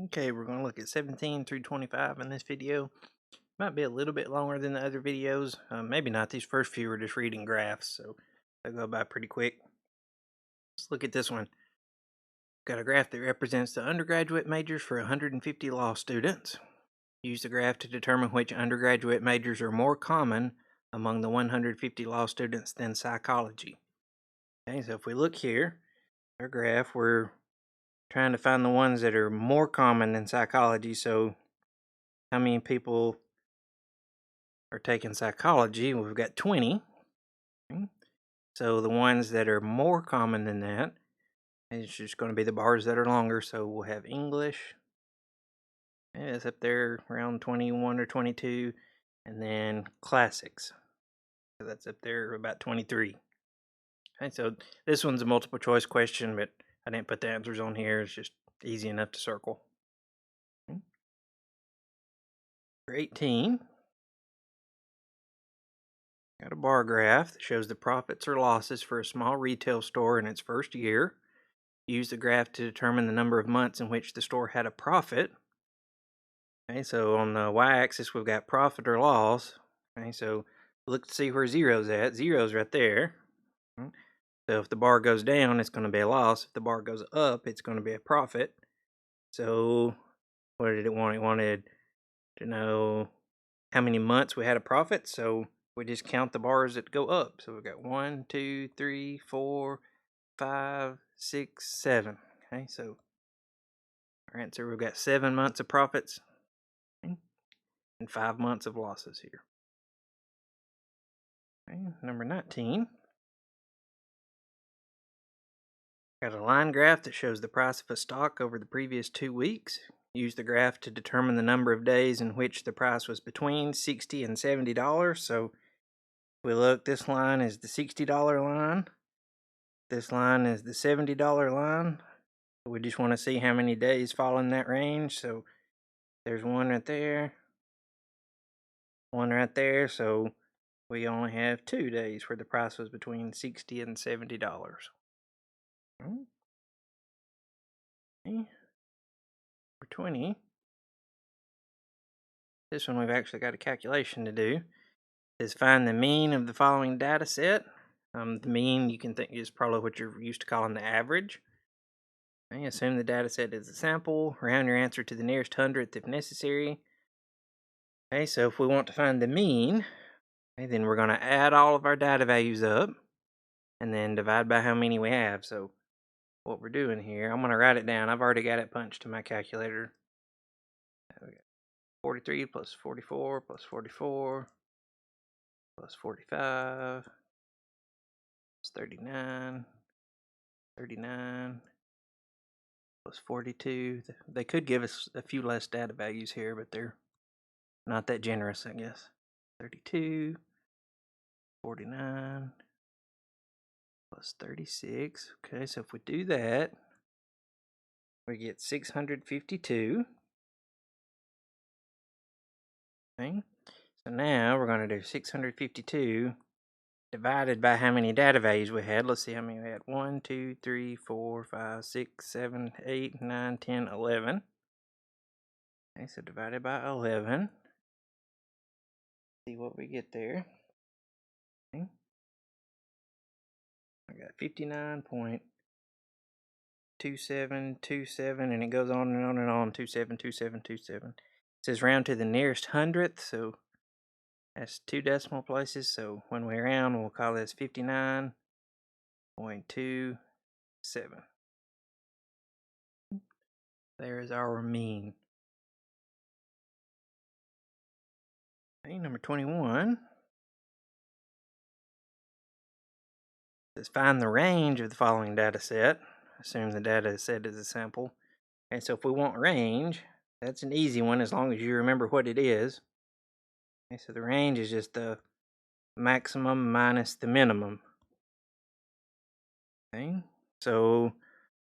Okay, we're going to look at 17 through 25 in this video. Might be a little bit longer than the other videos. Maybe not. These first few are just reading graphs, so they'll go by pretty quick. Let's look at this one. Got a graph that represents the undergraduate majors for 150 law students. Use the graph to determine which undergraduate majors are more common among the 150 law students than psychology. Okay, so if we look here, our graph, we're trying to find the ones that are more common than psychology. So how many people are taking psychology? We've got 20. Okay. So the ones that are more common than that, it's just going to be the bars that are longer. So we'll have English. Yeah, it's up there around 21 or 22. And then classics. So that's up there about 23. Okay, so this one's a multiple choice question, but I didn't put the answers on here. It's just easy enough to circle. Okay. For 18, got a bar graph that shows the profits or losses for a small retail store in its first year. Use the graph to determine the number of months in which the store had a profit. Okay, so on the y-axis we've got profit or loss. Okay, so look to see where zero's at. Zero's right there. So if the bar goes down, it's going to be a loss. If the bar goes up, it's going to be a profit. So what did it want? It wanted to know how many months we had a profit. So we just count the bars that go up. So we've got 1, 2, 3, 4, 5, 6, 7. Okay, so our answer, we've got 7 months of profits and 5 months of losses here. Okay, number 19. Got a line graph that shows the price of a stock over the previous 2 weeks. Use the graph to determine the number of days in which the price was between $60 and $70. So if we look, this line is the $60 line. This line is the $70 line. We just want to see how many days fall in that range. So there's one right there, one right there. So we only have 2 days where the price was between $60 and $70. Okay. For 20, this one we've actually got a calculation to do. It says find the mean of the following data set. The mean you can think is probably what you're used to calling the average. Okay, assume the data set is a sample. Round your answer to the nearest hundredth if necessary. Okay, so if we want to find the mean, okay, then we're going to add all of our data values up and then divide by how many we have. So what we're doing here, I'm going to write it down. I've already got it punched to my calculator. 43 plus 44 plus 44 plus 45 plus 39, 39 plus 42. They could give us a few less data values here, but they're not that generous, I guess. 32, 49 plus 36. Okay, so if we do that, we get 652. Okay, so now we're going to do 652 divided by how many data values we had. Let's see how many we had. 1, 2, 3, 4, 5, 6, 7, 8, 9, 10, 11. Okay, so divided by 11. See what we get there. Okay. I got 59.2727, and it goes on and on and on. 272727. It says round to the nearest hundredth, so that's 2 decimal places. So when we round, we'll call this 59.27. There is our mean. Okay, number 21 says find the range of the following data set. Assume the data set is a sample. And so if we want range, that's an easy one as long as you remember what it is. Okay, so the range is just the maximum minus the minimum. Okay, so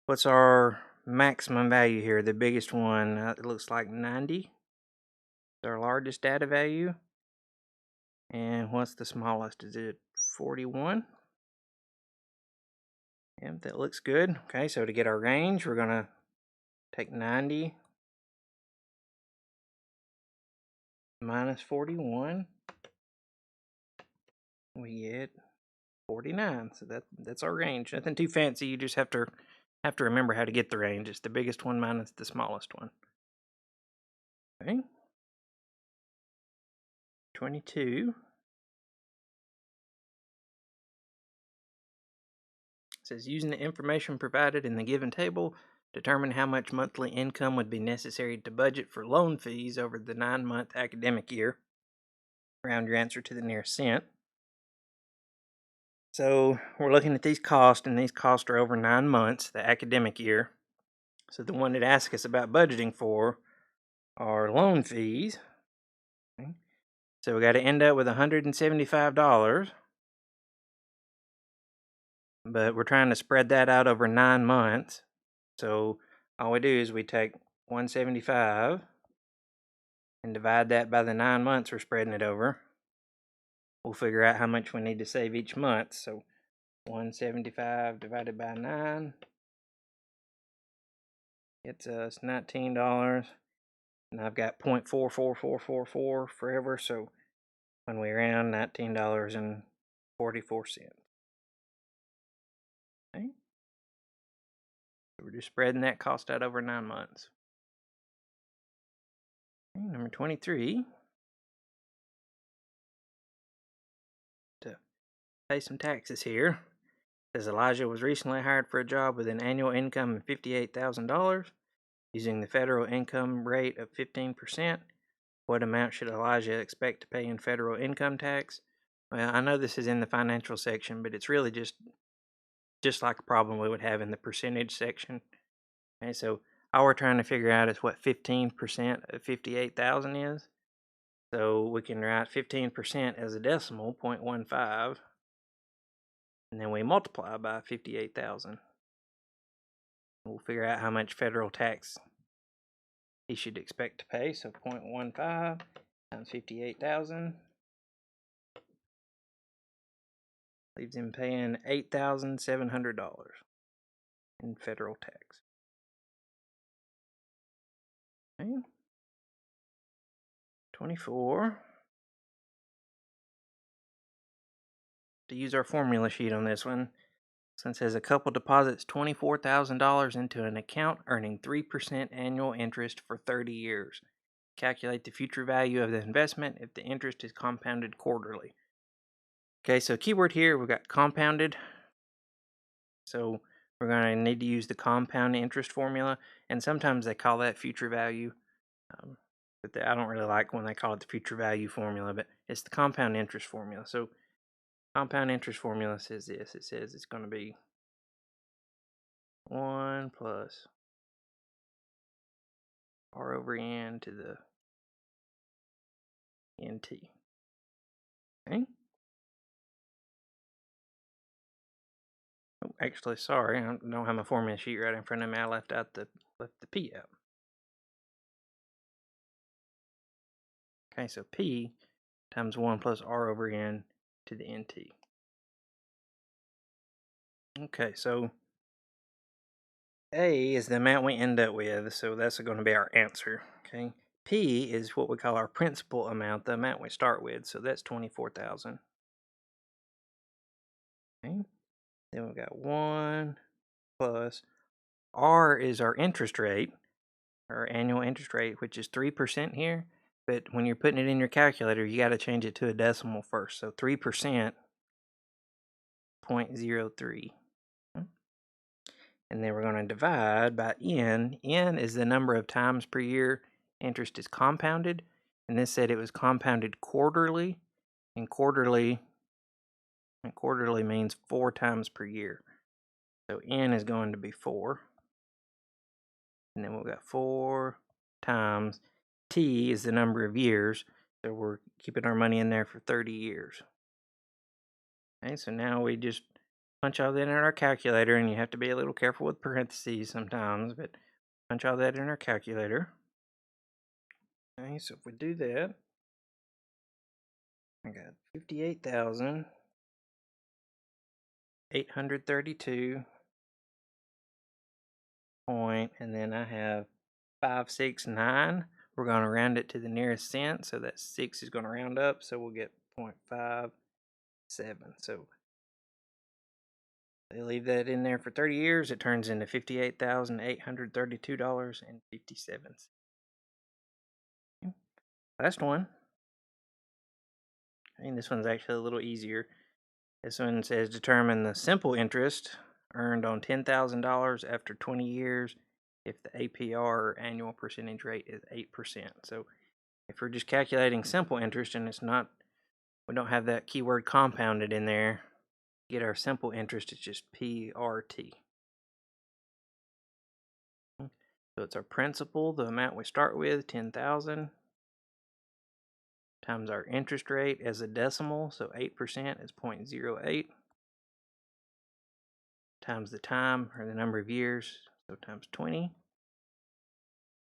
what's our maximum value here? The biggest one, it looks like 90. It's our largest data value. And what's the smallest? Is it 41? Yep, that looks good. Okay, so to get our range, we're going to take 90 minus 41, we get 49. So that's our range. Nothing too fancy. You just have to remember how to get the range. It's the biggest one minus the smallest one. Okay. 22 says using the information provided in the given table, determine how much monthly income would be necessary to budget for loan fees over the 9-month academic year. Round your answer to the nearest cent. So we're looking at these costs, and these costs are over 9 months, the academic year. So the one it asks us about budgeting for are loan fees. Okay. So we got to end up with $175, but we're trying to spread that out over 9 months. So all we do is we take 175 and divide that by the 9 months we're spreading it over. We'll figure out how much we need to save each month. So 175 divided by 9 gets us $19. And I've got 0.44444 forever, so when we round, $19.44. Okay. So we're just spreading that cost out over 9 months. Okay, number 23. To pay some taxes here. It says Elijah was recently hired for a job with an annual income of $58,000. Using the federal income rate of 15%, what amount should Elijah expect to pay in federal income tax? Well, I know this is in the financial section, but it's really just like a problem we would have in the percentage section. Okay, so all we're trying to figure out is what 15% of 58,000 is. So we can write 15% as a decimal, 0.15, and then we multiply by 58,000. We'll figure out how much federal tax he should expect to pay. So 0.15 times 58,000 leaves him paying $8,700 in federal tax. Okay. 24. To use our formula sheet on this one, since it says a couple deposits $24,000 into an account earning 3% annual interest for 30 years. Calculate the future value of the investment if the interest is compounded quarterly. Okay, so keyword here, we've got compounded. So we're going to need to use the compound interest formula, and sometimes they call that future value. But I don't really like when they call it the future value formula, but it's the compound interest formula. So compound interest formula says this. It says it's going to be 1 plus r over n to the nt. Okay. Oh, actually, sorry, I don't have my formula sheet right in front of me. I left the p out. Okay, so p times 1 plus r over n to the nt. Okay, so A is the amount we end up with, so that's going to be our answer. Okay, P is what we call our principal amount, the amount we start with, so that's 24,000. Okay, then we've got 1 plus R is our interest rate, our annual interest rate, which is 3% here. But when you're putting it in your calculator, you got to change it to a decimal first. So 3%, 0.03. And then we're going to divide by n. N is the number of times per year interest is compounded. And this said it was compounded quarterly. And quarterly means 4 times per year. So n is going to be 4. And then we've got 4 times t is the number of years. So we're keeping our money in there for 30 years. Okay, so now we just punch all that in our calculator, and you have to be a little careful with parentheses sometimes, but punch all that in our calculator. Okay, so if we do that, I got 58,832 point, and then I have 569 We're going to round it to the nearest cent, so that 6 is going to round up, so we'll get 0.57. So they leave that in there for 30 years, it turns into $58,832.57. Last one. I think this one's actually a little easier. This one says determine the simple interest earned on $10,000 after 20 years if the APR or annual percentage rate is 8%. So if we're just calculating simple interest and we don't have that keyword compounded in there, to get our simple interest, it's just PRT. So it's our principal, the amount we start with, 10,000, times our interest rate as a decimal, so 8% is 0.08, times the time, or the number of years, so times 20.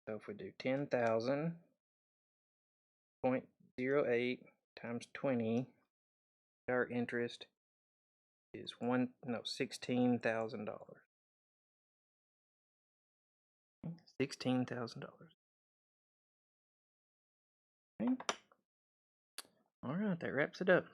So if we do 10,000, 0.08 times 20, our interest is $16,000. $16,000. Okay. All right, that wraps it up.